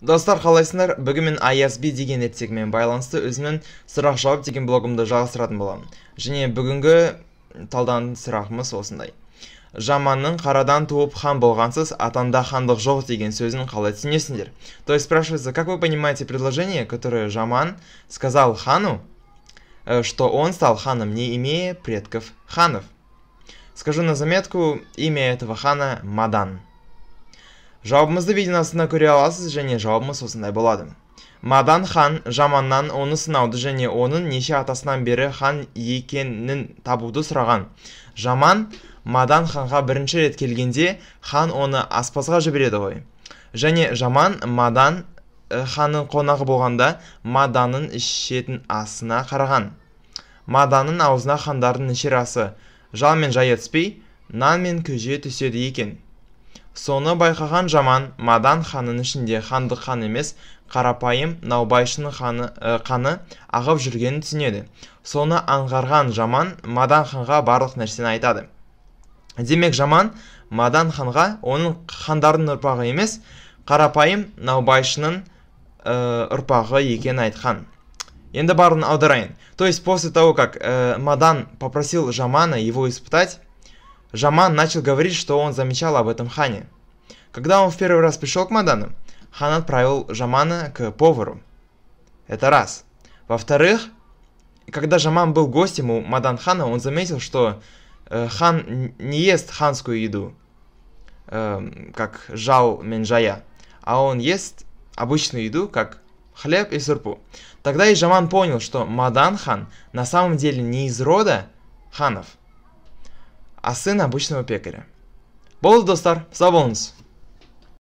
Достар, қалайсыңдар? Бүгін мен ISB деген ертегімен байланысты өзімнің сұрақ-жауап деген блогымды жалғастыратын боламын. Және бүгінгі талдан сұрағымыз осындай. Жаманның қарадан туып хан болғансыз, атанда хандық жоқ деген сөзін қалай түсінесіңдер? То есть спрашивается, как вы понимаете предложение, которое Жаман сказал хану, что он стал ханом, не имея предков ханов? Скажу на заметку, имя этого хана Мадан. Жауабымызды видеоның астына көре аласыз, және жауабымыз осындай болады. Мадан хан Жаманнан оны сынауды және оның неше атасынан бері хан екенін табуды сұраған. Жаман Мадан ханға бірінші рет келгенде хан оны аспазға жібереді ғой. Және Жаман Мадан ханның қонағы болғанда Маданның ішетін асына қараған. Маданның аузына хандардың ішер асы жал мен жая түспей, нан мен көже түседі екен. Соны байқаған Жаман Мадан ханның ішінде хандық хан емес, қарапайым наубайшының қаны ағып жүргенін түсінеді. Соны аңғарған Жаман Мадан ханға барлық нәрсені айтады. Демек Жаман Мадан ханға оның хандардың ұрпағы емес, қарапайым наубайшының ұрпағы екенін айтқан. Енді барын аударайын. То есть после того, как Мадан попросил Жамана его испытать, Жаман начал говорить, что он замечал об этом хане. Когда он в первый раз пришел к Мадану, хан отправил Жамана к повару. Это раз. Во-вторых, когда Жаман был гостем у Мадан хана, он заметил, что хан не ест ханскую еду, как жал менжая, а он ест обычную еду, как хлеб и сурпу. Тогда и Жаман понял, что Мадан хан на самом деле не из рода ханов, а сын обычного пекаря. Болды достар, сау болыңыз.